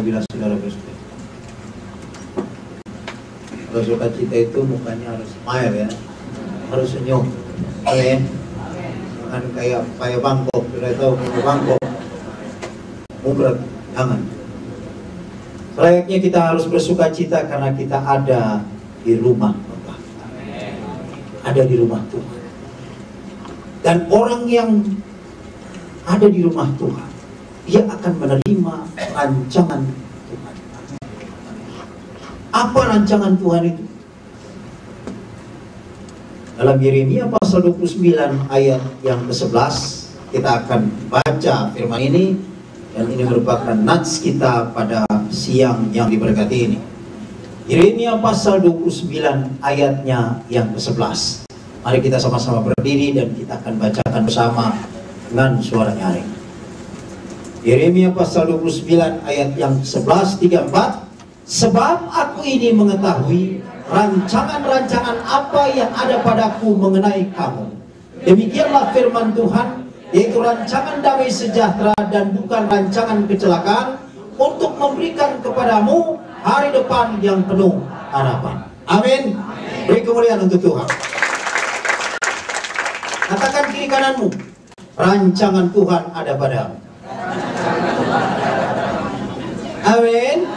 apabila saudara bersuka. Kalau sukacita itu mukanya harus smile ya, harus senyum. Amin. Jangan kayak Bangkok, sudah tahu Bangkok mubrak, jangan. Selayaknya kita harus bersukacita karena kita ada di rumah Bapa, ada di rumah Tuhan. Dan orang yang ada di rumah Tuhan, dia akan menerima rancangan Tuhan. Apa rancangan Tuhan itu? Dalam Yeremia pasal 29 ayat yang ke-11 kita akan baca firman ini, dan ini merupakan nats kita pada siang yang diberkati ini. Yeremia pasal 29 ayatnya yang ke-11. Mari kita sama-sama berdiri dan kita akan bacakan bersama dengan suara nyaring. Yeremia pasal 29 ayat yang 11, 34. Sebab aku ini mengetahui rancangan-rancangan apa yang ada padaku mengenai kamu. Demikianlah firman Tuhan, yaitu rancangan damai sejahtera dan bukan rancangan kecelakaan, untuk memberikan kepadamu hari depan yang penuh harapan. Amin. Beri kemuliaan untuk Tuhan. Katakan kiri kananmu, rancangan Tuhan ada padamu. Amin.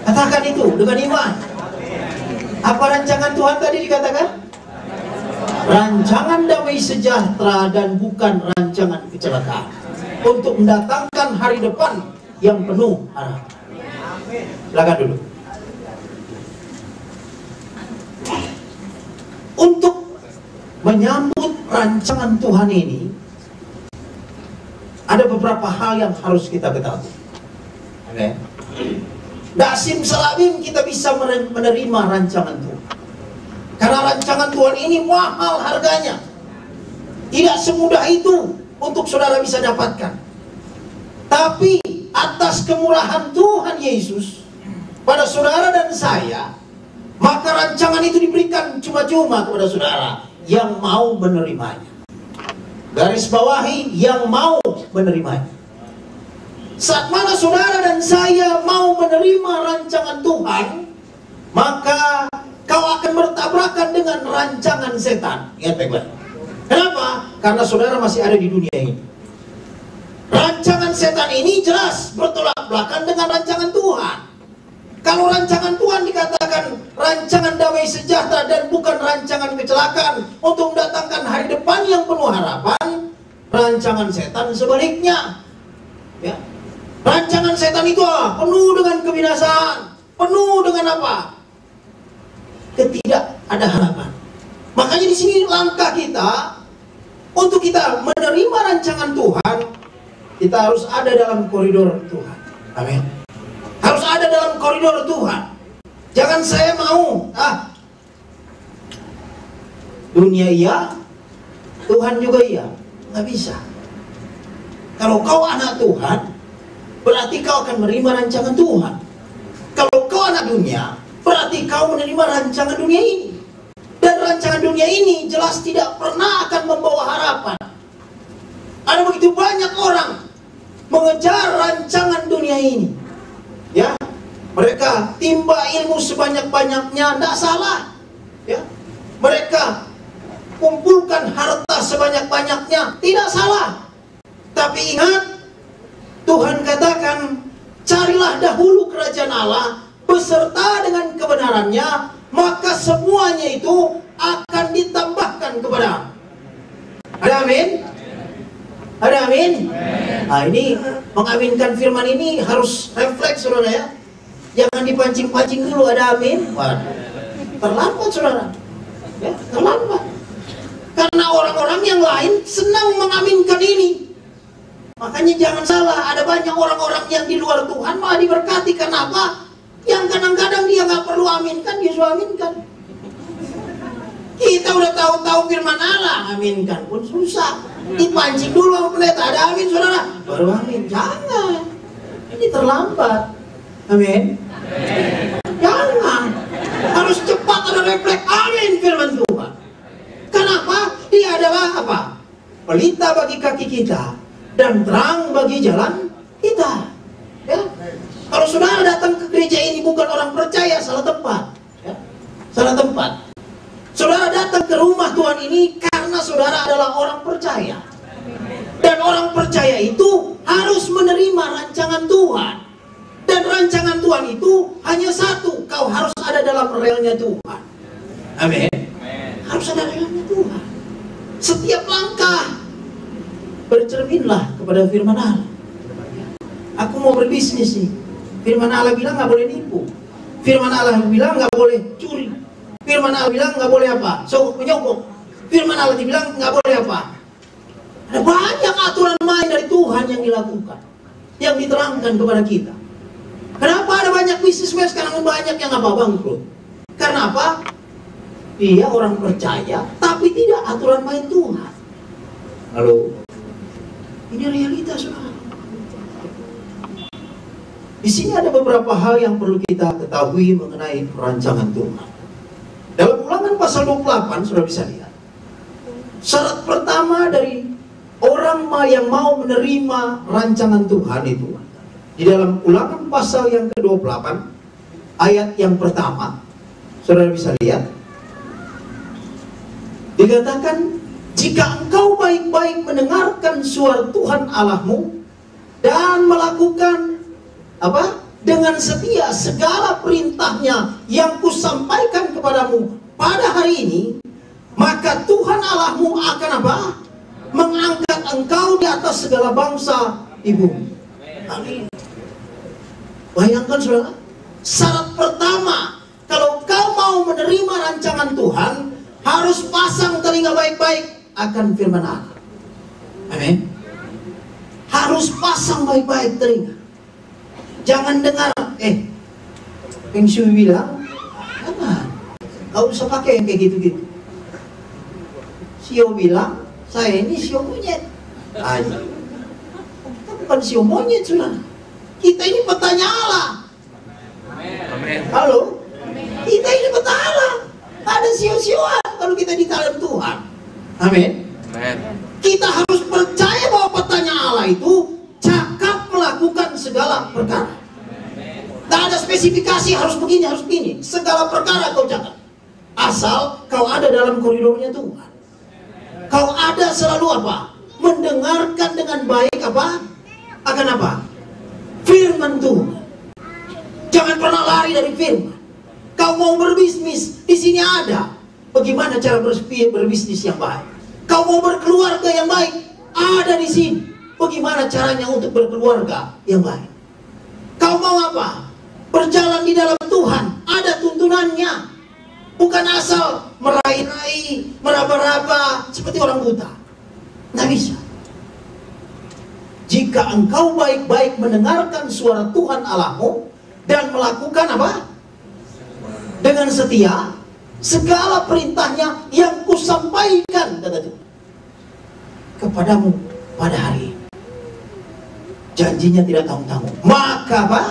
Katakan itu dengan iman. Apa rancangan Tuhan tadi dikatakan? Rancangan damai sejahtera dan bukan rancangan kecelakaan, untuk mendatangkan hari depan yang penuh harapan. Silakan dulu. Untuk menyambut rancangan Tuhan ini, ada beberapa hal yang harus kita ketahui. Oke. Dasim salabim kita bisa menerima rancangan Tuhan, karena rancangan Tuhan ini mahal harganya. Tidak semudah itu untuk saudara bisa dapatkan. Tapi atas kemurahan Tuhan Yesus pada saudara dan saya, maka rancangan itu diberikan cuma-cuma kepada saudara yang mau menerimanya. Garis bawahi, yang mau menerimanya. Saat mana saudara dan saya mau menerima rancangan Tuhan, maka kau akan bertabrakan dengan rancangan setan. Ingat baik-baik. Kenapa? Karena saudara masih ada di dunia ini. Rancangan setan ini jelas bertolak belakang dengan rancangan Tuhan. Kalau rancangan Tuhan dikatakan rancangan damai sejahtera dan bukan rancangan kecelakaan, untuk mendatangkan hari depan yang penuh harapan, rancangan setan sebaliknya. Ya. Rancangan setan itu penuh dengan kebinasaan, penuh dengan apa? Ketidak ada harapan. Makanya di sini langkah kita untuk kita menerima rancangan Tuhan, kita harus ada dalam koridor Tuhan. Amin. Harus ada dalam koridor Tuhan. Jangan saya mau dunia iya, Tuhan juga iya. Nggak bisa. Kalau kau anak Tuhan, berarti kau akan menerima rancangan Tuhan. Kalau kau anak dunia, berarti kau menerima rancangan dunia ini. Dan rancangan dunia ini jelas tidak pernah akan membawa harapan. Ada begitu banyak orang mengejar rancangan dunia ini. Ya, mereka timba ilmu sebanyak-banyaknya, tidak salah. Ya, mereka kumpulkan harta sebanyak-banyaknya, tidak salah. Tapi ingat, Tuhan katakan, carilah dahulu kerajaan Allah beserta dengan kebenarannya, maka semuanya itu akan ditambahkan kepada. Ada amin? Ada amin? Nah, ini mengaminkan firman ini harus refleks saudara ya. Jangan dipancing-pancing dulu, ada amin. Waduh, terlambat saudara. Ya, terlambat. Karena orang-orang yang lain senang mengaminkan ini. Makanya jangan salah, ada banyak orang-orang yang di luar Tuhan malah diberkati. Kenapa? Yang kadang-kadang dia nggak perlu aminkan, dia sudah aminkan. Kita udah tahu-tahu firman Allah, aminkan pun susah. Dipancing dulu sama pendeta, ada amin saudara, baru amin. Jangan, ini terlambat. Amin. Jangan, harus cepat ada refleks amin firman Tuhan. Kenapa? Dia adalah apa? Pelita bagi kaki kita dan terang bagi jalan kita. Ya. Kalau saudara datang ke gereja ini bukan orang percaya, salah tempat. Ya? Salah tempat. Saudara datang ke rumah Tuhan ini karena saudara adalah orang percaya. Dan orang percaya itu harus menerima rancangan Tuhan. Dan rancangan Tuhan itu hanya satu, kau harus ada dalam relnya Tuhan. Amin. Harus ada relnya Tuhan. Setiap langkah bercerminlah kepada firman Allah. Aku mau berbisnis nih. Firman Allah bilang nggak boleh nipu. Firman Allah bilang nggak boleh curi. Firman Allah bilang nggak boleh apa? Sogok menyogok. Firman Allah dibilang nggak boleh apa? Ada banyak aturan main dari Tuhan yang dilakukan, yang diterangkan kepada kita. Kenapa ada banyak bisnismen sekarang banyak yang apa bangkrut? Karena apa? Dia orang percaya, tapi tidak aturan main Tuhan. Halo, ini realitas, saudara. Di sini ada beberapa hal yang perlu kita ketahui mengenai rancangan Tuhan. Dalam Ulangan pasal 28, sudah bisa lihat. Syarat pertama dari orang yang mau menerima rancangan Tuhan itu, di dalam Ulangan pasal yang ke-28, ayat yang pertama, saudara bisa lihat. Dikatakan, jika engkau baik-baik mendengarkan suara Tuhan Allahmu dan melakukan apa? Dengan setia segala perintahnya yang kusampaikan kepadamu pada hari ini, maka Tuhan Allahmu akan apa? Mengangkat engkau di atas segala bangsa di bumi. Amin. Bayangkan saudara, syarat pertama kalau kau mau menerima rancangan Tuhan, harus pasang telinga baik-baik akan firman Allah. Amin. Harus pasang baik-baik telinga. Jangan dengar, Peng Shui bilang, jangan, gak usah pakai yang kayak gitu-gitu. Sio bilang, saya ini sio monyet. Aja. Kita bukan sio monyet, saudara. Kita ini petanya Allah. Amin. Halo? Kita ini peta Allah. Ada sio-sioan kalau kita di dalam Tuhan. Amin. Amin. Kita harus percaya bahwa petanya Allah itu cakap melakukan segala perkara. Tak ada spesifikasi harus begini, harus begini. Segala perkara kau cakap. Asal kau ada dalam koridornya Tuhan. Kau ada selalu apa? Mendengarkan dengan baik apa? Akan apa? Firman Tuhan. Jangan pernah lari dari firman. Kau mau berbisnis, di sini ada. Bagaimana cara berbisnis yang baik? Kau mau berkeluarga yang baik, ada di sini. Bagaimana caranya untuk berkeluarga yang baik? Kau mau apa? Berjalan di dalam Tuhan, ada tuntunannya. Bukan asal meraih-raih, meraba-raba seperti orang buta. Nggak bisa. Jika engkau baik-baik mendengarkan suara Tuhan Allahmu dan melakukan apa? Dengan setia segala perintahnya yang kusampaikan, kata Tuhan, kepadamu pada hari ini. Janjinya tidak tanggung-tanggung. Maka apa?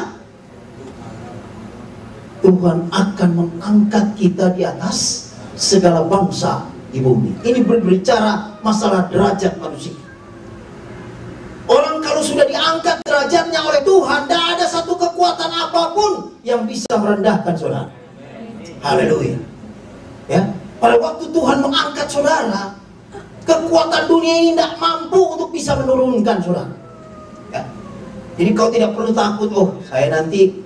Tuhan akan mengangkat kita di atas segala bangsa di bumi. Ini berbicara masalah derajat manusia. Orang kalau sudah diangkat derajatnya oleh Tuhan, tidak ada satu kekuatan apapun yang bisa merendahkan saudara. Haleluya. Ya, pada waktu Tuhan mengangkat saudara, kekuatan dunia ini tidak mampu untuk bisa menurunkan saudara. Ya. Jadi kau tidak perlu takut, saya nanti,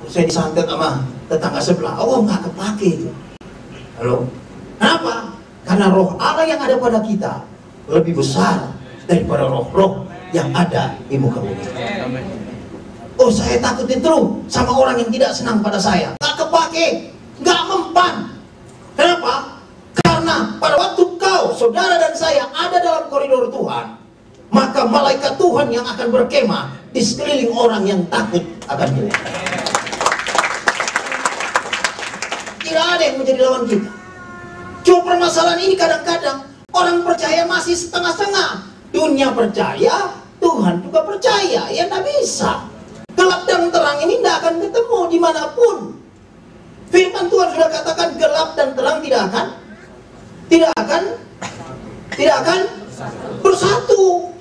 saya disantet sama tetangga sebelah. Nggak kepake itu. Halo. Kenapa? Karena roh Allah yang ada pada kita lebih besar daripada roh-roh yang ada di muka bumi. Saya takutin terus sama orang yang tidak senang pada saya. Nggak kepake, nggak mempan. Kenapa? Karena pada waktu kau, saudara dan saya ada dalam koridor Tuhan, maka malaikat Tuhan yang akan berkemah di sekeliling orang yang takut akan Tuhan. Tidak ada yang menjadi lawan kita. Cuma permasalahan ini kadang-kadang orang percaya masih setengah-setengah. Dunia percaya, Tuhan juga percaya. Ya tidak bisa. Gelap dan terang ini tidak akan ketemu dimanapun. Firman Tuhan sudah katakan gelap dan terang tidak akan bersatu.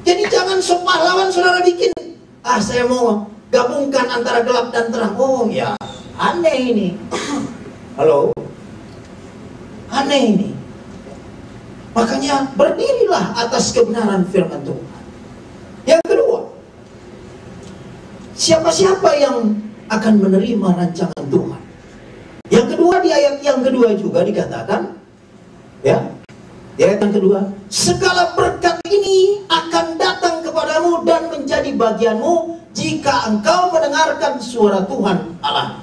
Jadi jangan sok pahlawan saudara bikin. Saya mau gabungkan antara gelap dan terang. Oh ya, aneh ini. Halo? Aneh ini. Makanya berdirilah atas kebenaran firman Tuhan. Yang kedua, siapa-siapa yang akan menerima rancangan Tuhan? Yang kedua, di ayat yang kedua juga dikatakan, ya, di ayat yang kedua, segala berkat ini akan datang kepadamu dan menjadi bagianmu jika engkau mendengarkan suara Tuhan Allah.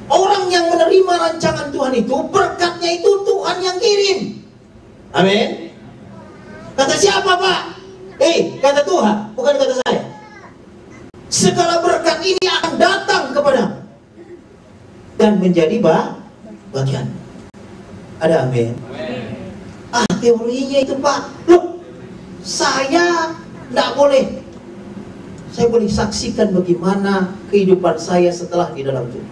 Orang yang menerima rancangan Tuhan itu, berkatnya itu Tuhan yang kirim. Amin. Kata siapa, Pak? Kata Tuhan, bukan kata saya. Segala berkat ini akan datang kepadamu dan menjadi bagian. Ada amin? Teorinya itu, Pak. Loh, saya tidak boleh. Saya boleh saksikan bagaimana kehidupan saya setelah di dalam Tuhan.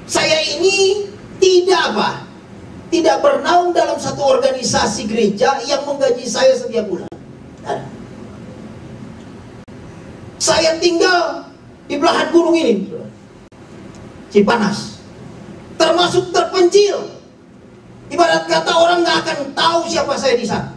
Saya ini tidak bernaung dalam satu organisasi gereja yang menggaji saya setiap bulan. Saya tinggal di belahan gunung ini, Cipanas, termasuk terpencil. Ibarat kata orang nggak akan tahu siapa saya di sana.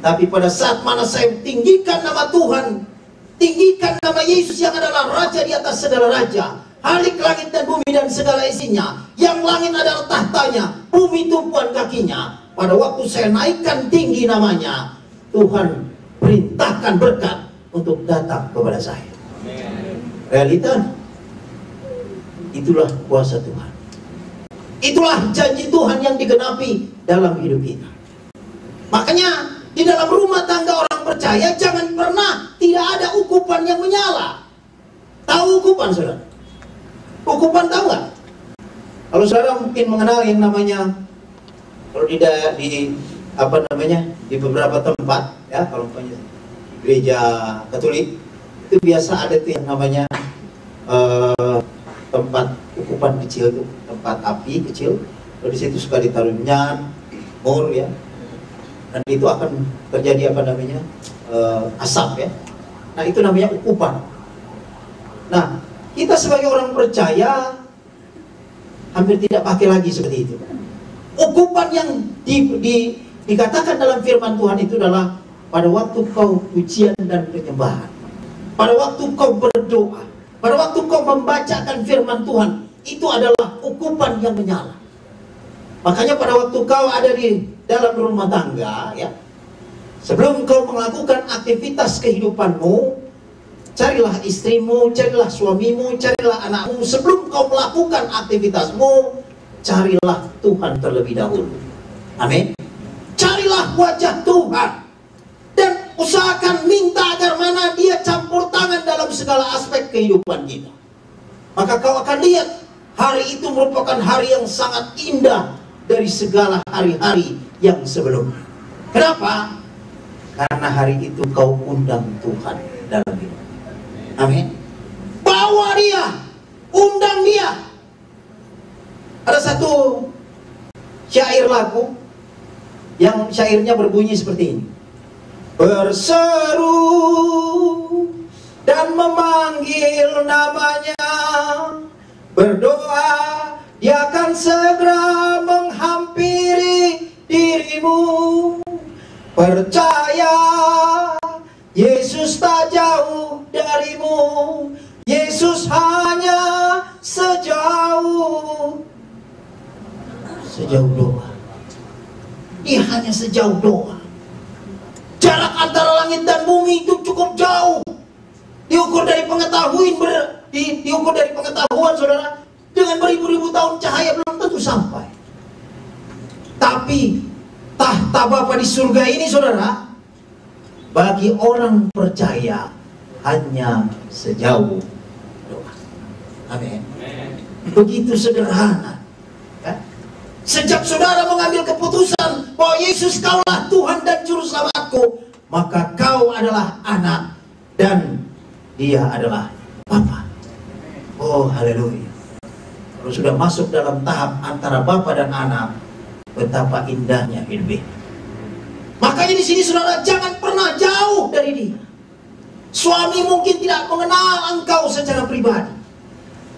Tapi pada saat mana saya tinggikan nama Tuhan, tinggikan nama Yesus yang adalah Raja di atas segala raja, Halik langit dan bumi dan segala isinya, yang langit adalah tahtanya, bumi tumpuan kakinya. Pada waktu saya naikkan tinggi namanya, Tuhan perintahkan berkat untuk datang kepada saya. Realita, itulah kuasa Tuhan. Itulah janji Tuhan yang digenapi dalam hidup kita. Makanya di dalam rumah tangga orang percaya jangan pernah tidak ada ukupan yang menyala. Tahu ukupan, saudara? Ukupan tahu nggak? Kalau saudara mungkin mengenal yang namanya, kalau di beberapa tempat, ya, kalau gereja Katolik itu biasa ada tuh yang namanya tempat ukupan kecil tuh, tempat api kecil. Lalu di situ suka ditaruh minyak, mur, ya, dan itu akan terjadi asap, ya. Nah, itu namanya ukupan. Nah, kita sebagai orang percaya hampir tidak pakai lagi seperti itu. Ukupan yang dikatakan dalam firman Tuhan itu adalah pada waktu kau pujian dan penyembahan, pada waktu kau berdoa, pada waktu kau membacakan firman Tuhan, itu adalah ukupan yang menyala. Makanya pada waktu kau ada di dalam rumah tangga, ya, sebelum kau melakukan aktivitas kehidupanmu, carilah istrimu, carilah suamimu, carilah anakmu. Sebelum kau melakukan aktivitasmu, carilah Tuhan terlebih dahulu. Amin. Carilah wajah Tuhan dan usahakan minta agar mana Dia campur tangan dalam segala aspek kehidupan kita. Maka kau akan lihat hari itu merupakan hari yang sangat indah dari segala hari-hari yang sebelumnya. Kenapa? Karena hari itu kau undang Tuhan dalam hidup. Amin. Bawa Dia, undang Dia. Ada satu syair lagu yang syairnya berbunyi seperti ini. Berseru dan memanggil namanya, berdoa Dia akan segera menghampiri dirimu. Percaya Yesus tak jauh darimu. Yesus hanya sejauh doa. Dia hanya sejauh doa. Jarak antara langit dan bumi itu cukup jauh. Diukur dari pengetahuan saudara, dengan beribu-ribu tahun cahaya belum tentu sampai. Tapi tahta Bapa di surga ini saudara, bagi orang percaya hanya sejauh doa. Amin. Begitu sederhana. Sejak saudara mengambil keputusan bahwa Yesus kaulah Tuhan dan Juru Selamatku, maka kau adalah anak dan Dia adalah Bapa. Oh, haleluya. Kalau sudah masuk dalam tahap antara Bapa dan anak, betapa indahnya hidup. Maka Makanya di sini saudara, jangan pernah jauh dari dia. Suami mungkin tidak mengenal engkau secara pribadi.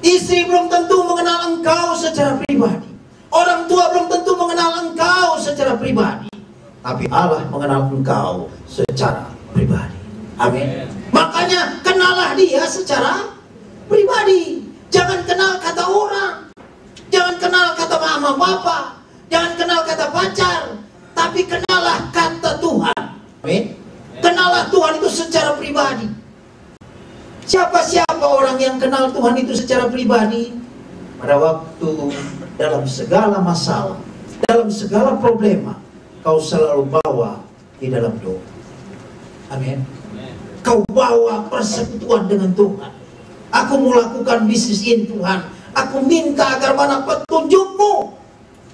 Istri belum tentu mengenal engkau secara pribadi. Orang tua belum tentu mengenal engkau secara pribadi. Tapi Allah mengenal engkau secara pribadi. Amin. Makanya kenalah dia secara pribadi. Jangan kenal kata orang. Jangan kenal kata mama papa. Jangan kenal kata pacar. Tapi kenalah kata Tuhan. Amin. Kenalah Tuhan itu secara pribadi. Siapa-siapa orang yang kenal Tuhan itu secara pribadi, pada waktu dalam segala masalah, dalam segala problema, kau selalu bawa di dalam doa. Amin. Kau bawa persekutuan dengan Tuhan. Aku melakukan bisnis ini Tuhan. Aku minta agar mana petunjukmu.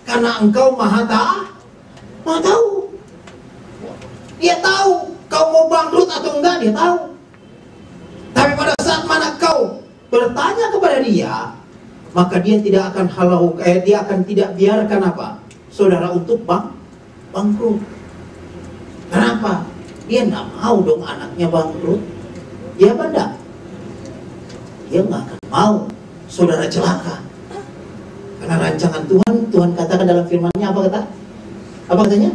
Karena engkau maha tahu. Dia tahu kau mau bangkrut atau enggak, dia tahu. Tapi pada saat mana kau bertanya kepada dia, maka dia tidak akan dia akan tidak biarkan apa? Saudara untuk bangkrut. Kenapa? Dia nggak mau dong anaknya bangkrut. Iya apa enggak? Dia nggak akan mau saudara celaka. Karena rancangan Tuhan katakan dalam firman-Nya apa kata? Apa katanya?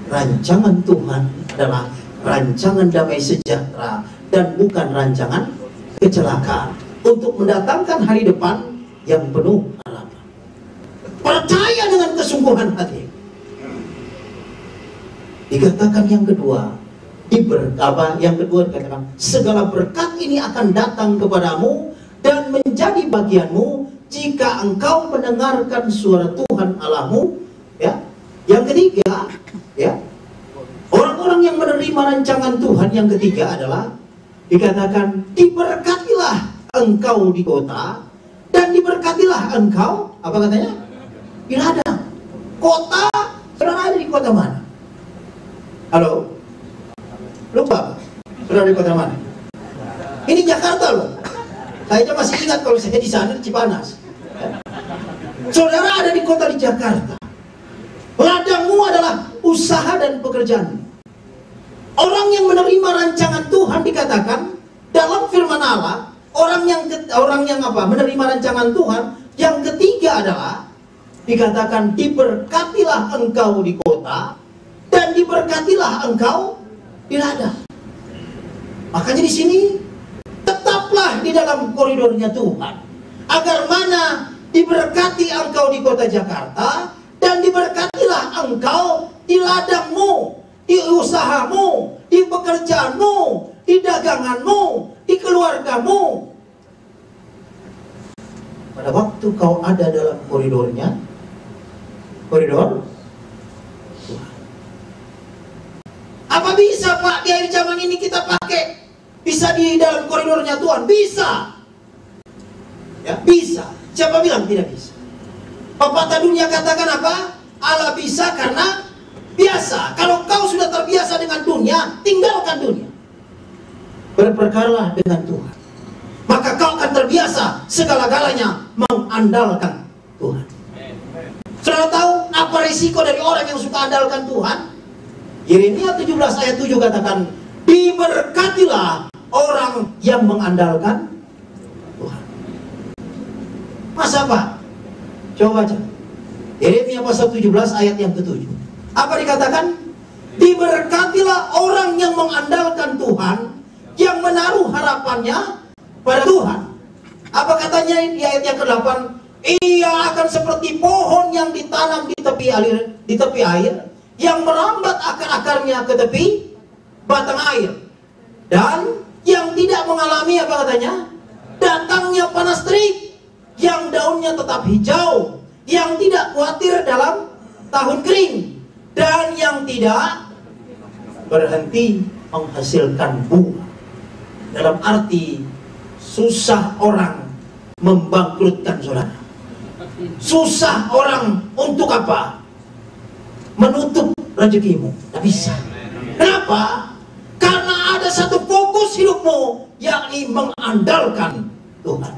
Rancangan Tuhan adalah rancangan damai sejahtera dan bukan rancangan kecelakaan, untuk mendatangkan hari depan yang penuh harapan. Percaya dengan kesungguhan hati. Dikatakan yang kedua, yang kedua dikatakan segala berkat ini akan datang kepadamu dan menjadi bagianmu jika engkau mendengarkan suara Tuhan Allahmu. Ya. Yang ketiga, ya, orang-orang yang menerima rancangan Tuhan yang ketiga adalah dikatakan diberkatilah engkau di kota dan diberkatilah engkau, apa katanya? Di ladang. Kota, saudara ada di kota mana? Halo? Lupa? Saudara di kota mana? Ini Jakarta loh. Saya masih ingat kalau saya di sana di Cipanas. Saudara ada di kota di Jakarta. Ladangmu adalah usaha dan pekerjaan. Orang yang menerima rancangan Tuhan dikatakan dalam firman Allah, orang yang menerima rancangan Tuhan yang ketiga adalah dikatakan diberkatilah engkau di kota dan diberkatilah engkau di ladang. Makanya di sini tetaplah di dalam koridornya Tuhan, agar mana diberkati engkau di kota Jakarta dan diberkatilah engkau di ladangmu, di usahamu, di pekerjaanmu, di daganganmu, di keluargamu. Pada waktu kau ada dalam koridor Tuhan. Apa bisa Pak di akhir zaman ini kita pakai? Bisa di dalam koridornya Tuhan? Bisa. Ya, bisa. Siapa bilang tidak bisa? Pepatah dunia katakan apa? Allah bisa karena biasa. Kalau kau sudah terbiasa dengan dunia, tinggalkan dunia. Berperkaralah dengan Tuhan. Maka kau akan terbiasa segala-galanya mengandalkan Tuhan. Saudara tahu apa risiko dari orang yang suka andalkan Tuhan? Yeremia 17 ayat 7 katakan, diberkatilah orang yang mengandalkan Tuhan. Masa Pak? Coba baca Yeremia pasal 17 ayat yang ke-7. Apa dikatakan? Diberkatilah orang yang mengandalkan Tuhan, yang menaruh harapannya pada Tuhan. Apa katanya di ayat yang ke-8? Ia akan seperti pohon yang ditanam di tepi air, yang merambat akar-akarnya ke tepi batang air, dan yang tidak mengalami apa katanya? Datangnya panas terik, yang daunnya tetap hijau, yang tidak khawatir dalam tahun kering, dan yang tidak berhenti menghasilkan buah. Dalam arti susah orang membangkrutkan saudara. Susah orang untuk apa? Menutup rezekimu. Tidak bisa. Kenapa? Karena ada satu fokus hidupmu, yakni mengandalkan Tuhan.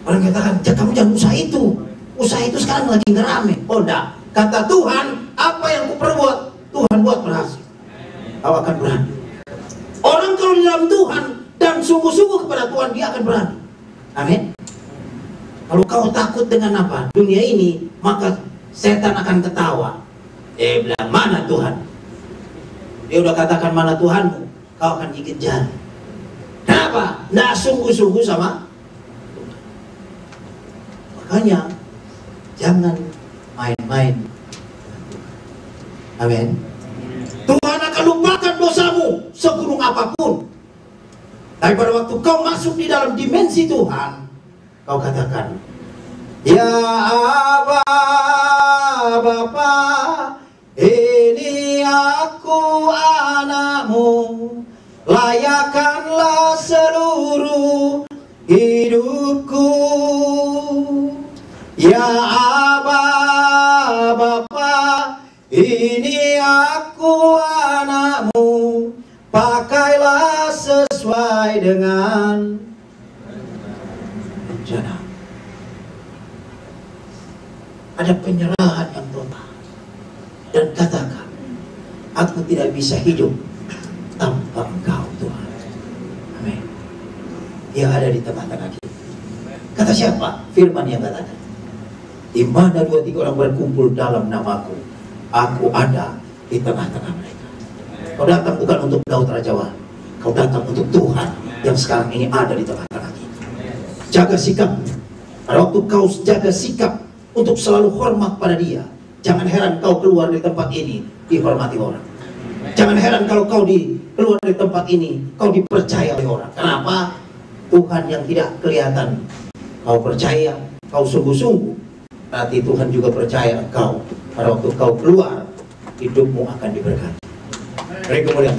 Orang katakan, kamu jangan usaha itu. Usaha itu sekarang lagi nggak rame. Oh enggak. Kata Tuhan, apa yang kuperbuat? Tuhan buat berhasil, kau akan berani. Orang kalau di dalam Tuhan dan sungguh-sungguh kepada Tuhan, dia akan berani. Amin. Kalau kau takut dengan apa? Dunia ini, maka setan akan ketawa. Bilang, mana Tuhan? Dia udah katakan mana Tuhanmu, kau akan gigit jari. Kenapa? Nggak sungguh-sungguh sama Tuhan. Makanya jangan main-main. Amin. Tuhan akan lupakan dosamu segunung apapun. Tapi pada waktu kau masuk di dalam dimensi Tuhan, kau katakan, ya Aba, Bapa, ini aku anakmu, layakkanlah seluruh hidupku. Ya Aba, Bapa, ini aku anakmu, pakailah sesuai dengan rencana. Ada penyerahan yang total. Dan katakan, aku tidak bisa hidup tanpa Engkau Tuhan. Amin. Dia ada di tengah-tengah kita. Kata siapa? Firman yang katakan, di mana 2-3 orang berkumpul dalam namaku, aku ada di tengah-tengah mereka. Kau datang bukan untuk Daud Raja Wali, kau datang untuk Tuhan yang sekarang ini ada di tengah-tengah kita. Jaga sikap. Pada waktu kau jaga sikap untuk selalu hormat pada dia, jangan heran kau keluar dari tempat ini dihormati orang. Jangan heran kalau kau keluar dari tempat ini kau dipercaya oleh orang. Kenapa? Tuhan yang tidak kelihatan, kau percaya, kau sungguh-sungguh, nanti Tuhan juga percaya engkau. Pada waktu kau keluar, hidupmu akan diberkati. Beri kemuliaan.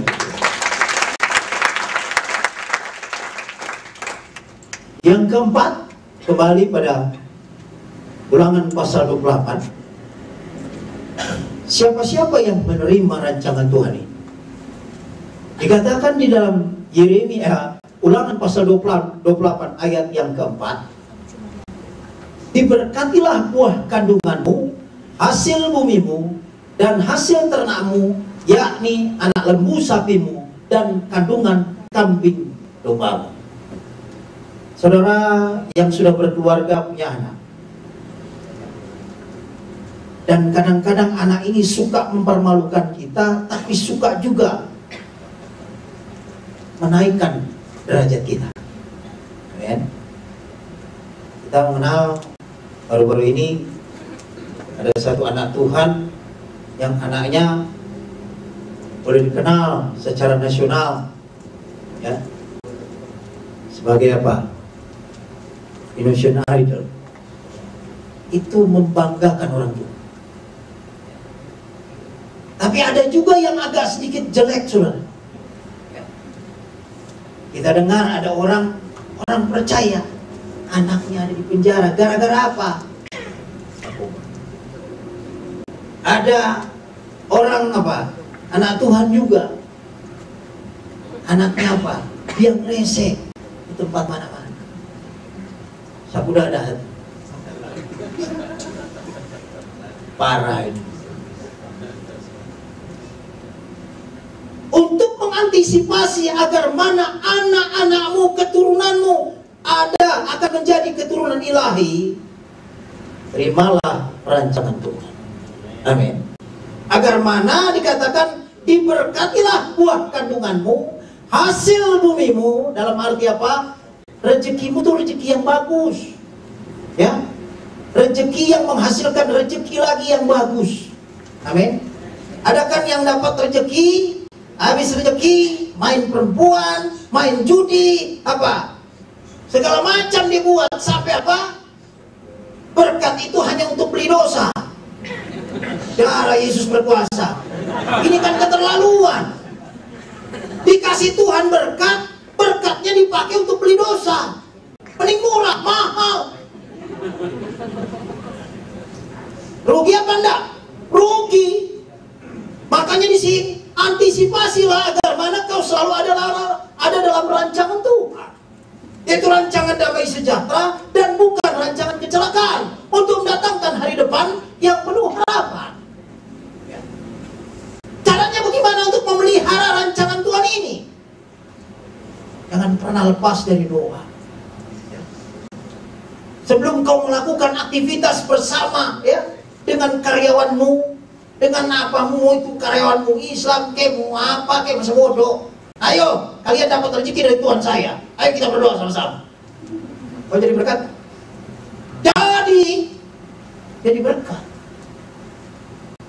Yang keempat, kembali pada Ulangan pasal 28. Siapa-siapa yang menerima rancangan Tuhan ini? Dikatakan di dalam Yeremia, Ulangan pasal 28 ayat yang keempat, diberkatilah buah kandunganmu, hasil bumimu, dan hasil ternakmu, yakni anak lembu sapimu, dan kandungan kambing dombamu. Saudara yang sudah berkeluarga punya anak, dan kadang-kadang anak ini suka mempermalukan kita, tapi suka juga menaikkan derajat kita. Amen. Kita mengenal baru-baru ini ada satu anak Tuhan yang anaknya boleh dikenal secara nasional, ya, sebagai apa? Indonesian Idol. Itu membanggakan orang tua. Tapi ada juga yang agak sedikit jelek, saudara. Kita dengar ada orang percaya anaknya ada di penjara gara-gara apa? Ada orang apa? Anak Tuhan juga, anaknya apa? Dia ngeresek di tempat mana-mana. Sapu dada. Parah ini. Untuk mengantisipasi agar mana anak-anakmu, keturunanmu akan menjadi keturunan ilahi, terimalah rancangan Tuhan. Amin. Agar mana dikatakan diberkatilah buah kandunganmu, hasil bumimu, dalam arti apa? Rezekimu itu rezeki yang bagus, ya, rezeki yang menghasilkan rezeki lagi yang bagus. Amin. Ada kan yang dapat rezeki, habis rezeki main perempuan, main judi, apa segala macam dibuat, sampai apa? Berkat itu hanya untuk beli dosa. Darah Yesus berkuasa. Ini kan keterlaluan. Dikasih Tuhan berkat, berkatnya dipakai untuk beli dosa. Paling murah, mahal. Rugi apa enggak? Rugi. Makanya di sini antisipasilah agar mana kau selalu ada dalam rancangan Tuhan. Yaitu rancangan damai sejahtera dan bukan rancangan kecelakaan, untuk mendatangkan hari depan yang penuh harapan. Cara pernah lepas dari doa. Ya. Sebelum kau melakukan aktivitas bersama ya dengan karyawanmu, dengan apamu itu, karyawanmu Islam ke mau apa ke masa bodoh. Ayo, kalian dapat rezeki dari Tuhan saya. Ayo kita berdoa sama-sama. Kau jadi berkat. Jadi berkat.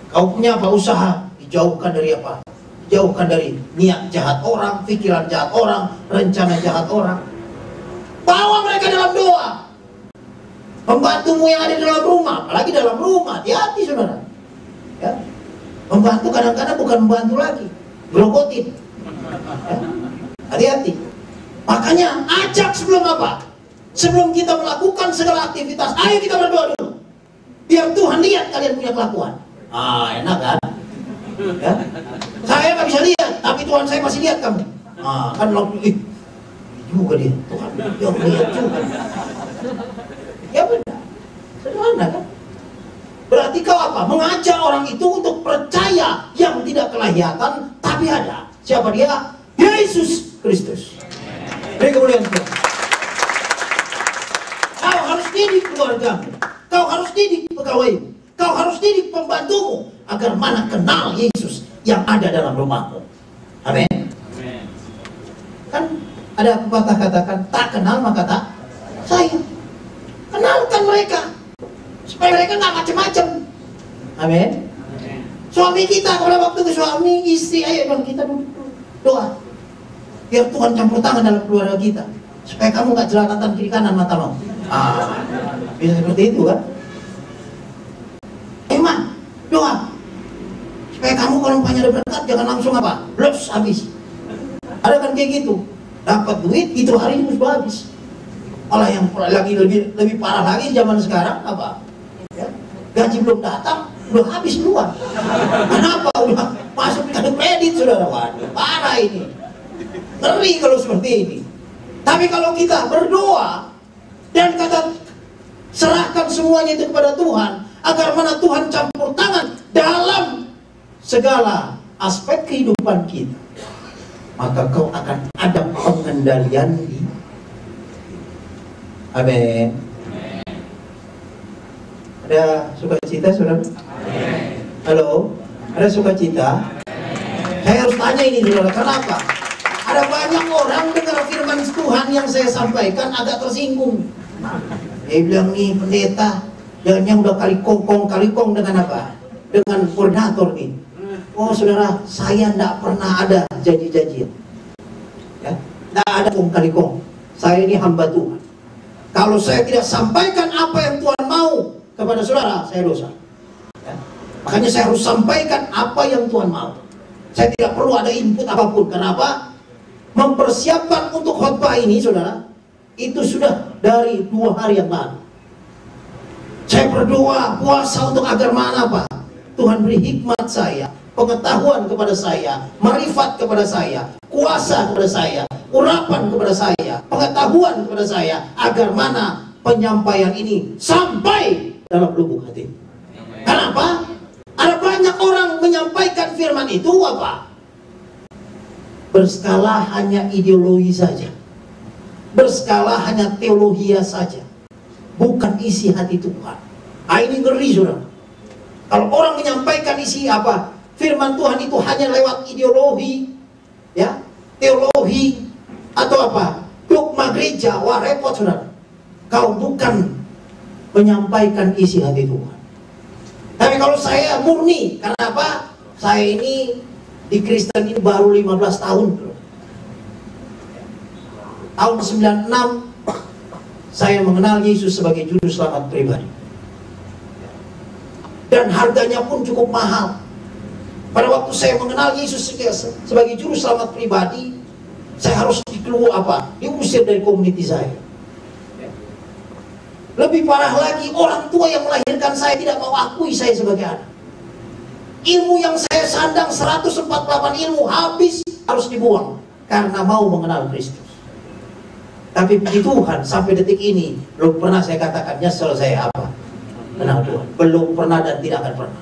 Kau punya apa usaha, dijauhkan dari apa? Dijauhkan dari niat jahat orang, pikiran jahat orang, rencana jahat orang. Bawa mereka dalam doa. Pembantumu yang ada di dalam rumah, apalagi dalam rumah, hati-hati saudara. Ya. Pembantu kadang-kadang bukan membantu lagi, grogotin. Ya. Hati-hati. Makanya ajak sebelum apa? Sebelum kita melakukan segala aktivitas, ayo kita berdoa dulu. Biar Tuhan lihat kalian punya kelakuan. Enak kan? Ya. Saya nggak bisa lihat, tapi Tuhan saya masih lihat kamu. Kan lalu juga dia, Tuhan dia melihat juga. Ya benar, sederhana kan? Berarti kau apa? Mengajak orang itu untuk percaya yang tidak kelihatan, tapi ada. Siapa dia? Yesus Kristus. Beri kemuliaan Tuhan. Kau harus didik keluargamu, kau harus didik pegawaimu, kau harus didik pembantumu agar mana kenal Yesus yang ada dalam rumahmu. Amin. Kan ada pepatah katakan, tak kenal maka tak sayang. Kenalkan mereka supaya mereka nggak macam-macam. Amin. Suami kita kalau waktu ke suami istri, ayo dong kita doa biar Tuhan campur tangan dalam keluarga kita supaya kamu nggak jelalatan kiri kanan matamu. Bisa seperti itu kan? Emang doa supaya kamu kalau ada berkat jangan langsung apa? Los habis. Ada kan kayak gitu. Dapat duit itu hari ini sudah habis. Malah yang lagi lebih parah lagi zaman sekarang apa? Ya, gaji belum datang, udah habis keluar. Kenapa? Udah masuk kartu kredit saudara. Waduh, parah ini. Ngeri kalau seperti ini. Tapi kalau kita berdoa dan kata serahkan semuanya itu kepada Tuhan, agar mana Tuhan campur tangan dalam segala aspek kehidupan kita, maka kau akan ada pengendalian di. Amin. Ada sukacita saudara? Halo? Ada sukacita? Saya harus tanya ini saudara, kenapa? Ada banyak orang dengar firman Tuhan yang saya sampaikan agak tersinggung. Dia bilang nih pendeta, jangan udah kali kongkong dengan apa? Dengan koordinator nih. Oh saudara, saya tidak pernah ada janji-janjian. Ya, tidak ada kali kong. Saya ini hamba Tuhan. Kalau saya tidak sampaikan apa yang Tuhan mau kepada saudara, saya dosa. Ya. Makanya saya harus sampaikan apa yang Tuhan mau. Saya tidak perlu ada input apapun. Kenapa? Mempersiapkan untuk khotbah ini, saudara, itu sudah dari 2 hari yang lalu. Saya berdoa, puasa untuk agar mana apa? Tuhan beri hikmat saya, pengetahuan kepada saya, marifat kepada saya, kuasa kepada saya, urapan kepada saya, pengetahuan kepada saya, agar mana penyampaian ini sampai dalam lubuk hati. Kenapa? Ada banyak orang menyampaikan firman itu apa? Berskala hanya ideologi saja, berskala hanya teologi saja, bukan isi hati Tuhan. Ini ngeri saudara. Kalau orang menyampaikan isi apa? Firman Tuhan itu hanya lewat ideologi, ya, teologi atau apa? Dogma gereja, wah repot saudara. Kau bukan menyampaikan isi hati Tuhan. Tapi kalau saya murni, karena apa? Saya ini di Kristen ini baru 15 tahun. Tahun 96 saya mengenal Yesus sebagai juru selamat pribadi. Dan harganya pun cukup mahal. Pada waktu saya mengenal Yesus sebagai juru selamat pribadi, saya harus diusir dari komuniti saya. Lebih parah lagi, orang tua yang melahirkan saya tidak mau akui saya sebagai anak. Ilmu yang saya sandang 148 ilmu habis, harus dibuang karena mau mengenal Kristus. Tapi puji Tuhan, sampai detik ini belum pernah saya katakan nyesel saya apa? Kenal Tuhan. Belum pernah dan tidak akan pernah.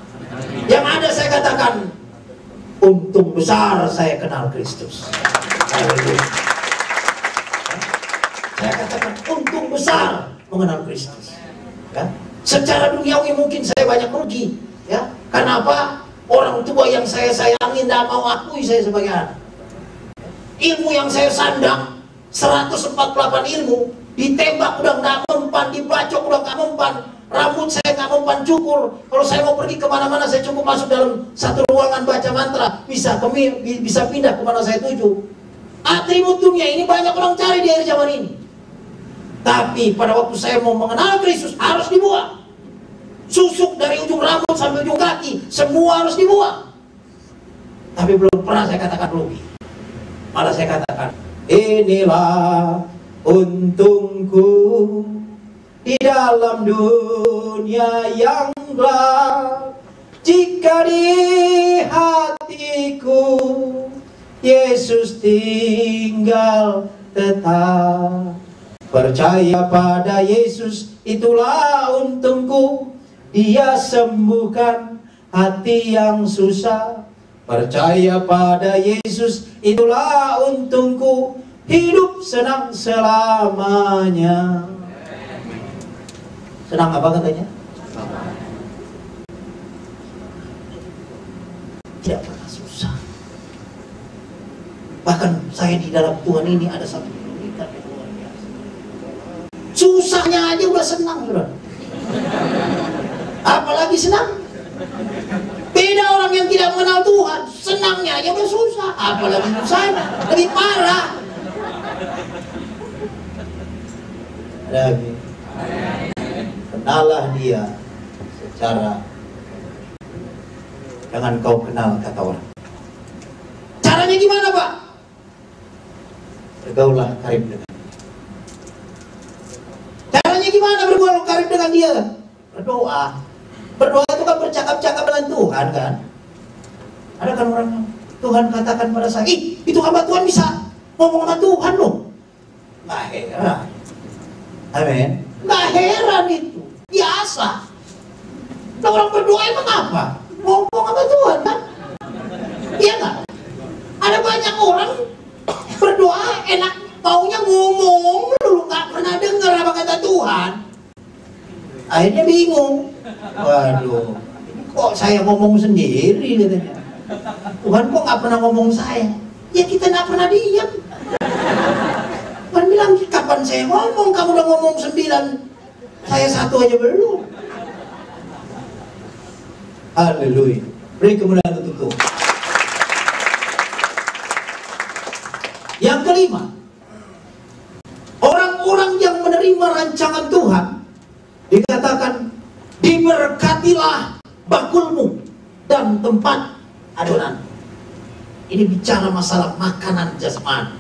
Yang ada saya katakan, untung besar saya kenal Kristus. mendapatkan untung besar mengenal Kristus. Ya. Secara duniawi mungkin saya banyak rugi. Ya. Karena apa? Orang tua yang saya sayangi tidak mau akui saya sebagai anak. Ilmu yang saya sandang 148 ilmu, ditembak udah nggak mempan, dibacok udah nggak mempan, rambut saya nggak mempan cukur. Kalau saya mau pergi kemana-mana saya cukup masuk dalam satu ruangan baca mantra, bisa pindah kemana saya tuju. Atribut dunia ini banyak orang cari di akhir zaman ini. Tapi pada waktu saya mau mengenal Kristus harus dibuang. Susuk dari ujung rambut sampai ujung kaki, semua harus dibuang. Tapi belum pernah saya katakan rugi. Malah saya katakan, inilah untungku di dalam dunia yang gelap, jika di hatiku Yesus tinggal tetap. Percaya pada Yesus, itulah untungku. Dia sembuhkan hati yang susah. Percaya pada Yesus, itulah untungku. Hidup senang selamanya. Senang apa katanya? Tidak pernah susah. Bahkan saya di dalam Tuhan ini ada satu keunikan yang luar biasa. Susahnya aja udah senang, saudara. Apalagi senang. Beda orang yang tidak mengenal Tuhan, senangnya aja udah susah, apalagi susahnya lebih parah. Lagi, kenalah Dia secara dengan kau kenal, kata orang. Caranya gimana, Pak? Bergaulah karib dengan. Caranya gimana bergaul karib dengan Dia? Berdoa. Berdoa itu kan bercakap-cakap dengan Tuhan, kan? Ada kan orang, Tuhan katakan pada saya, itu hamba Tuhan bisa ngomong sama Tuhan loh. Nggak heran. Amin. Nggak heran itu. Biasa. Nah, orang berdoa emang apa? Ngomong sama Tuhan, kan? Iya nggak? Ada banyak orang berdoa enak, maunya ngomong dulu, nggak pernah dengar apa kata Tuhan. Akhirnya bingung. Waduh, kok saya ngomong sendiri katanya. Tuhan kok nggak pernah ngomong saya? Ya kita nggak pernah diam. Tuhan bilang, kapan saya ngomong? Kamu udah ngomong 9, saya 1 aja belum. Haleluya. Beri kemuliaan untuk Tuhan. Yang kelima, orang-orang yang menerima rancangan Tuhan dikatakan, diberkatilah bakulmu dan tempat adonan. Ini bicara masalah makanan jasmani.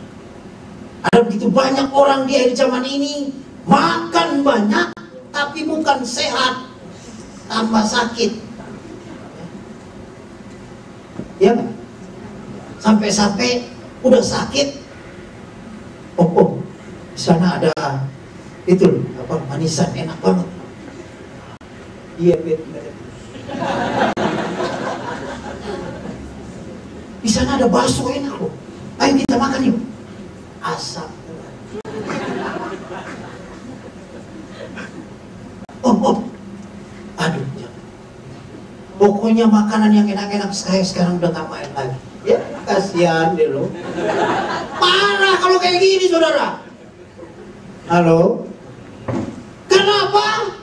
Ada begitu banyak orang di akhir zaman ini makan banyak tapi bukan sehat, tambah sakit. Ya, sampai-sampai udah sakit. Oh, di sana ada itu apa, manisan enak banget. Diabetes. Di sana ada bakso enak loh. Ayo kita makan yuk. Asam. Oh. Aduh. Pokoknya makanan yang enak-enak saya sekarang udah gak main lagi. Ya, kasihan deh lo. Parah kalau kayak gini, saudara. Halo? Kenapa?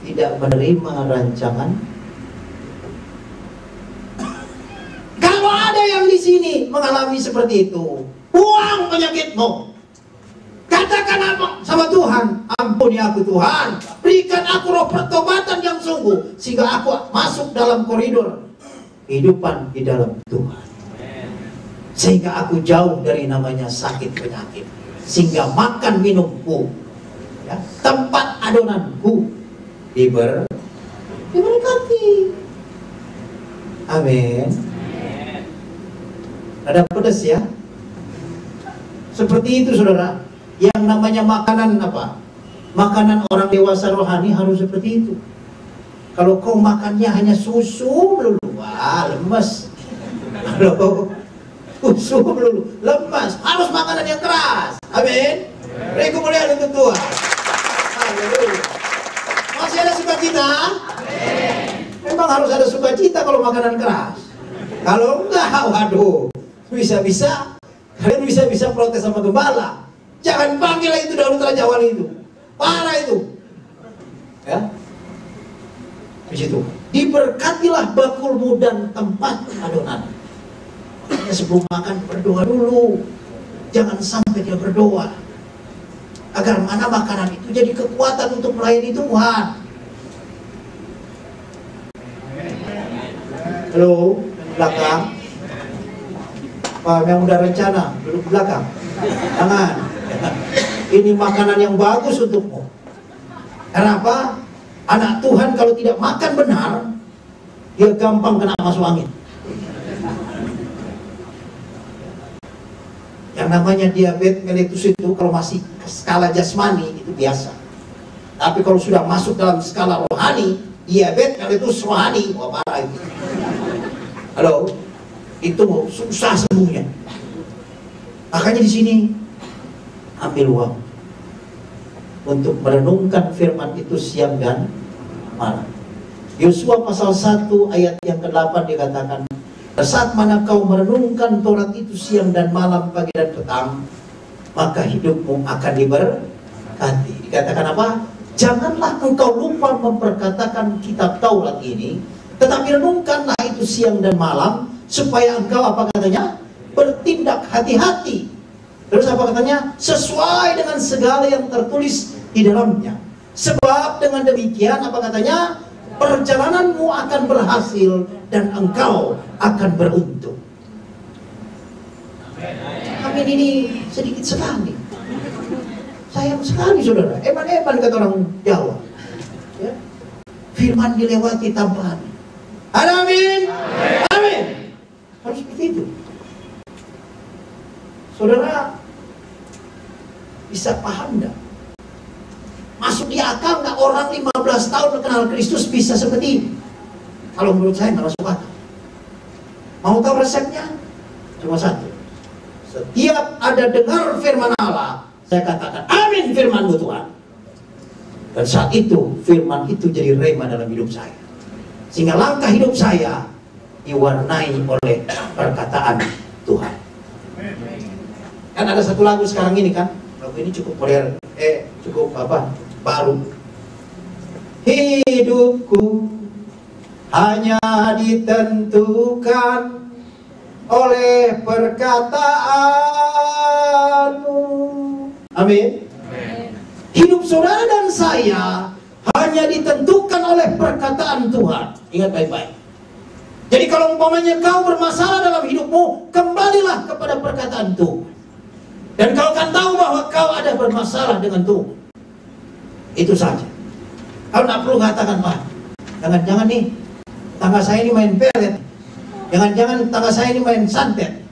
Tidak menerima rancangan. Kalau ada yang di sini mengalami seperti itu, buang penyakitmu. Katakan apa sama Tuhan? Ampuni aku Tuhan, berikan aku roh pertobatan yang sungguh, sehingga aku masuk dalam koridor kehidupan di dalam Tuhan. Sehingga aku jauh dari namanya sakit penyakit. Sehingga makan minumku, ya, tempat adonanku diberkati. Amin. Ada pedas ya. Seperti itu, saudara. Yang namanya makanan apa? Makanan orang dewasa rohani harus seperti itu. Kalau kau makannya hanya susu melulu, wah lemes. Kalau susu melulu, lemas. Harus makanan yang keras. Amin. Beri kemuliaan untuk Tuhan. Haleluya. Masih ada sukacita? Memang harus ada sukacita kalau makanan keras. Kalau enggak, waduh, bisa-bisa kalian bisa protes sama gembala. Jangan panggil itu dahulu Raja Wali itu. Parah itu. Ya. Di situ. Diberkatilah bakulmu dan tempat adonan. Makanya sebelum makan berdoa dulu. Jangan sampai dia berdoa. Agar mana makanan itu jadi kekuatan untuk melayani Tuhan. Halo, belakang. Pak, yang udah rencana duduk belakang. Jangan. Ini makanan yang bagus untukmu. Kenapa? Anak Tuhan kalau tidak makan benar, dia gampang kena masuk angin. Yang namanya diabetes mellitus itu kalau masih skala jasmani itu biasa. Tapi kalau sudah masuk dalam skala rohani, diabetes mellitus rohani, wah parah itu. Halo, itu susah sembuhnya. Makanya di sini ambil uang untuk merenungkan firman itu siang dan malam. Yosua pasal 1 ayat yang ke-8 dikatakan, saat mana kau merenungkan Taurat itu siang dan malam, pagi dan petang, maka hidupmu akan diberkati. Dikatakan apa? Janganlah engkau lupa memperkatakan kitab Taurat ini, tetapi renungkanlah itu siang dan malam, supaya engkau apa katanya? Bertindak hati-hati. Terus apa katanya? Sesuai dengan segala yang tertulis di dalamnya. Sebab dengan demikian apa katanya? Perjalananmu akan berhasil dan engkau akan beruntung. Amin, ini sedikit sekali. Sayang sekali saudara. Eman-eman kata orang Jawa. Ya. Firman dilewati tanpa amin. Amin. Amin. Harus seperti itu. Saudara bisa paham enggak? Masuk di akal nggak orang 15 tahun kenal Kristus bisa seperti ini? Kalau menurut saya nggak masuk akal. Mau tahu resepnya? Cuma satu. Setiap ada dengar firman Allah, saya katakan amin firman-Mu Tuhan. Dan saat itu firman itu jadi rema dalam hidup saya. Sehingga langkah hidup saya diwarnai oleh perkataan Tuhan. Kan ada satu lagu sekarang ini kan, lagu ini cukup populer, cukup baru. Hidupku hanya ditentukan oleh perkataanmu. Amin. Hidup saudara dan saya hanya ditentukan oleh perkataan Tuhan. Ingat baik-baik. Jadi kalau umpamanya kau bermasalah dalam hidupmu, kembalilah kepada perkataan Tuhan. Dan kau akan tahu bahwa kau ada bermasalah dengan Tuhan. Itu saja. Kau tidak perlu katakan, Pak, jangan-jangan nih tangga saya ini main pelet. Jangan-jangan tangga saya ini main santet.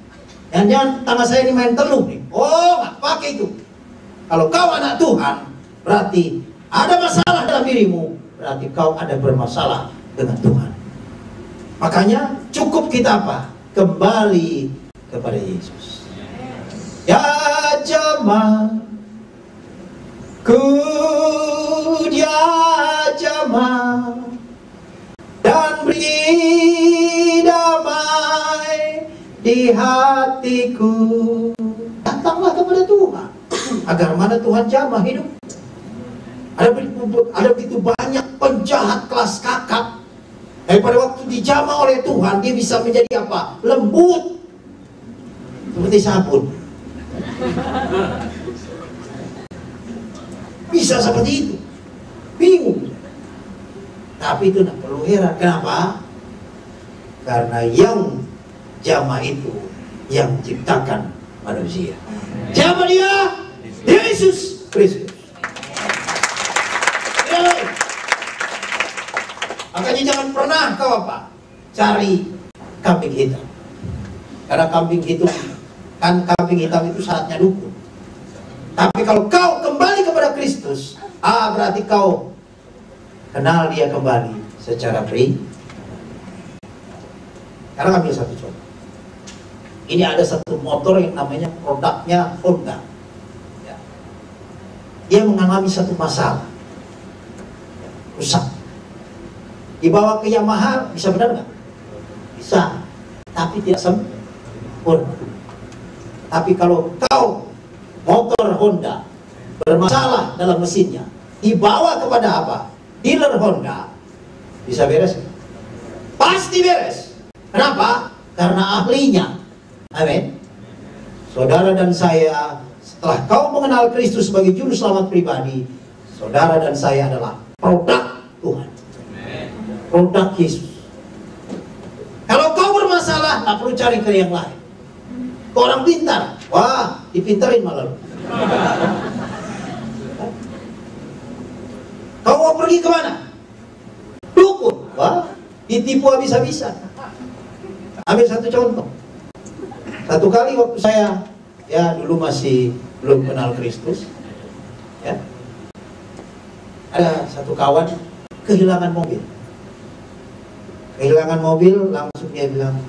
Jangan-jangan tangga saya ini main telur nih. Oh, nggak pakai itu. Kalau kau anak Tuhan, berarti ada masalah dalam dirimu. Berarti kau ada bermasalah dengan Tuhan. Makanya cukup kita apa? Kembali kepada Yesus. Ya jamaah, ku dia jamaah, dan beri damai di hatiku. Datanglah kepada Tuhan, agar mana Tuhan jamah hidup. Ada begitu banyak penjahat kelas kakap. Daripada waktu dijamah oleh Tuhan, dia bisa menjadi apa? Lembut, seperti sabun. Bisa seperti itu. Bingung. Tapi itu tidak perlu heran. Kenapa? Karena yang jamah itu yang menciptakan manusia. Jamah dia Yesus Kristus. Makanya jangan pernah kau apa? Cari kambing hitam. Karena kambing hitam itu syaratnya dukun. Tapi kalau kau kembali kepada Kristus, berarti kau kenal dia kembali secara pribadi. Sekarang ambil satu contoh. Ini ada satu motor yang namanya produknya Honda. Ya. dia mengalami satu masalah, rusak. Dibawa ke Yamaha, bisa benar nggak? Bisa, tapi tidak sempurna. Tapi kalau kau motor Honda bermasalah dalam mesinnya, dibawa kepada apa? Dealer Honda, bisa beres? Pasti beres. Kenapa? Karena ahlinya. Amin. Saudara dan saya, setelah kau mengenal Kristus sebagai juru selamat pribadi, saudara dan saya adalah produk Tuhan, produk Yesus. Kalau kau bermasalah, tak perlu cari ke yang lain. Kau orang pintar, wah, dipintarin malah. Kau mau pergi kemana? Dukun, wah, ditipu habis-habisan. Ambil satu contoh. Satu kali waktu saya, ya dulu masih belum kenal Kristus, ya, ada satu kawan kehilangan mobil. Kehilangan mobil, langsung dia bilang,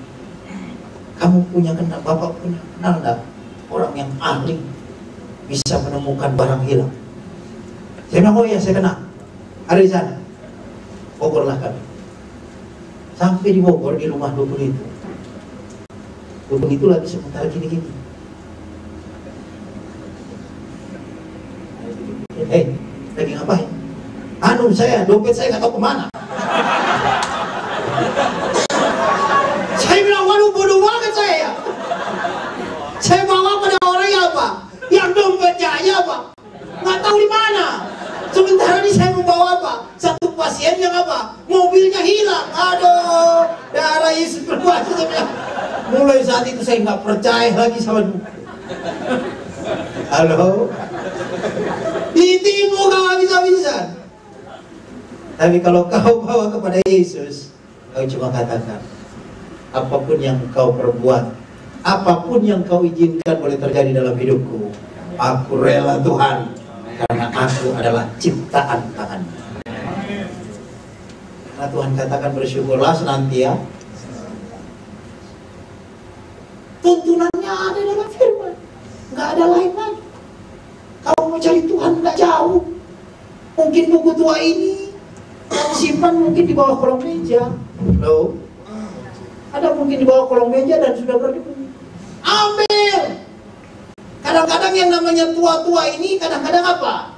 kamu punya kenal, bapak punya kenal enggak orang yang ahli bisa menemukan barang hilang? Saya bilang, oh ya saya kenal, ada di sana, Bogor lah kami. Sampai di Bogor, di rumah dukun itu. Dukun itu lagi sementara gini-gini. Lagi ngapain? Anu saya, dompet saya nggak tahu kemana. Saya bilang, waduh bodoh banget saya. Saya bawa pada orang yang apa? Yang dompetnya aja apa? Nggak tahu di mana. Sementara ini saya membawa apa? Satu pasien yang apa? Mobilnya hilang. Aduh, darah Yesus berkuasa. Saya bilang, mulai saat itu saya nggak percaya lagi sama dukun. Halo, ditipu kau habis-habisan. Tapi kalau kau bawa kepada Yesus, kau cuma katakan, apapun yang kau perbuat, apapun yang kau izinkan boleh terjadi dalam hidupku, aku rela Tuhan, karena aku adalah ciptaan tangan-Mu. Karena Tuhan katakan bersyukurlah senantiasa. Tuntunannya ada dalam firman, nggak ada lain lagi. Kalau mau cari Tuhan nggak jauh. Mungkin buku tua ini simpan mungkin di bawah kolong meja. Loh, ada mungkin di bawah kolong meja dan sudah berdiri. Ambil. Kadang-kadang yang namanya tua-tua ini kadang-kadang apa?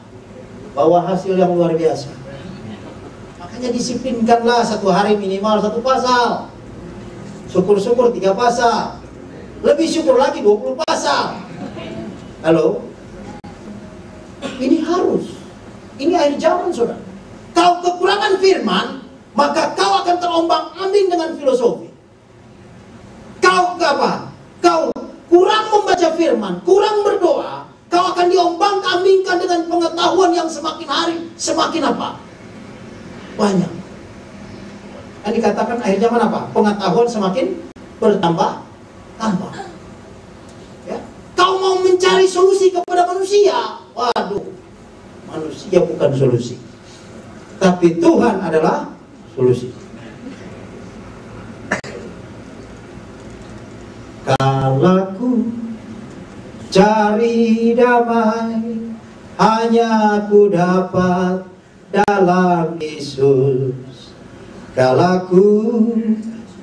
Bawa hasil yang luar biasa. Makanya disiplinkanlah satu hari minimal 1 pasal. Syukur-syukur 3 pasal. Lebih syukur lagi 20 pasal. Halo? Ini harus. Ini akhir zaman, saudara. Kau kekurangan firman, maka kau akan terombang-ambing dengan filosofi. Kau apa? Kau kurang membaca firman, kurang berdoa, kau akan diombang-ambingkan dengan pengetahuan yang semakin hari semakin apa? Banyak. Yang dikatakan akhir zaman apa? Pengetahuan semakin bertambah-tambah. Ya. Kau mau mencari solusi kepada manusia, waduh, manusia bukan solusi, tapi Tuhan adalah solusi. Kalau ku cari damai, hanya ku dapat dalam Yesus. Kalau ku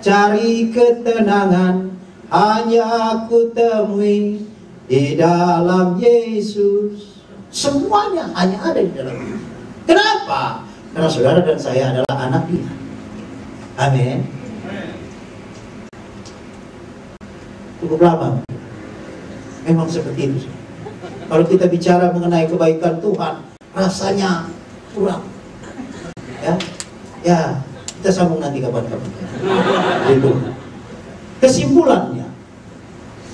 cari ketenangan, hanya ku temui di dalam Yesus. Semuanya hanya ada di dalam Yesus. Kenapa? Karena saudara dan saya adalah anak Dia. Amin. Cukup lama. Memang seperti itu. Kalau kita bicara mengenai kebaikan Tuhan, rasanya kurang. Ya, kita sambung nanti kapan-kapan. Itu. Kesimpulannya,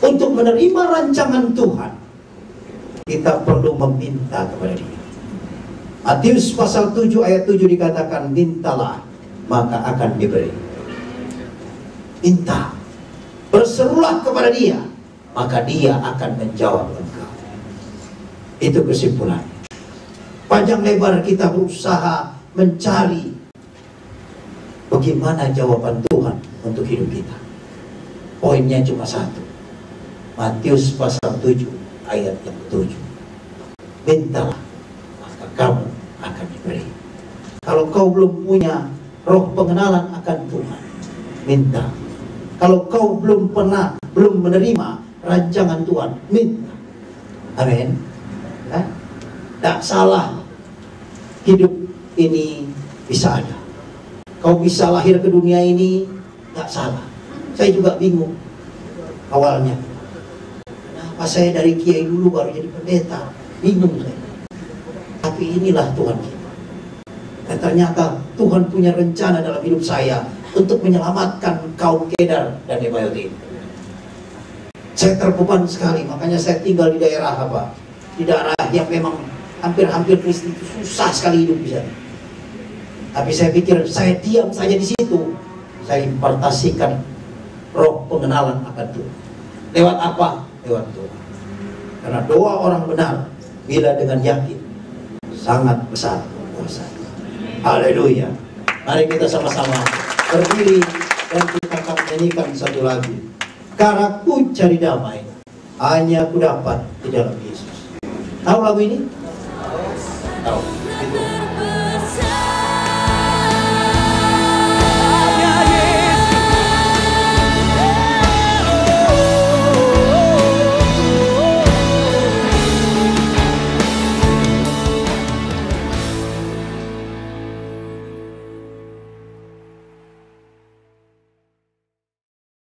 untuk menerima rancangan Tuhan, kita perlu meminta kepada Dia. Matius pasal 7 ayat 7 dikatakan, mintalah maka akan diberi. Minta. Berserulah kepada Dia, maka Dia akan menjawab engkau. Itu kesimpulannya. Panjang lebar kita berusaha mencari bagaimana jawaban Tuhan untuk hidup kita. Poinnya cuma satu. Matius pasal 7 ayat yang 7. Mintalah Kalau kau belum punya roh pengenalan akan Tuhan, minta. Kalau kau belum menerima rancangan Tuhan, minta. Amin. Tak salah, hidup ini bisa ada. Kau bisa lahir ke dunia ini, tak salah. Saya juga bingung awalnya. Kenapa saya dari kiai dulu baru jadi pendeta? Bingung saya. Tapi inilah Tuhan kita. Dan ternyata Tuhan punya rencana dalam hidup saya untuk menyelamatkan kaum Kedar dan Nebaioth ini. Saya terbeban sekali, makanya saya tinggal di daerah apa? Di daerah yang memang hampir-hampir Kristen, itu susah sekali hidup di sana. Tapi saya pikir saya diam saja di situ, saya impartasikan roh pengenalan akan Tuhan. Lewat apa? Lewat Tuhan. Karena doa orang benar bila dengan yakin sangat besar kuasanya. Haleluya. Mari kita sama-sama berdiri dan kita akan menyanyikan satu lagu. Karena ku cari damai, hanya ku dapat di dalam Yesus. Tahu lagu ini? Tahu. Itu.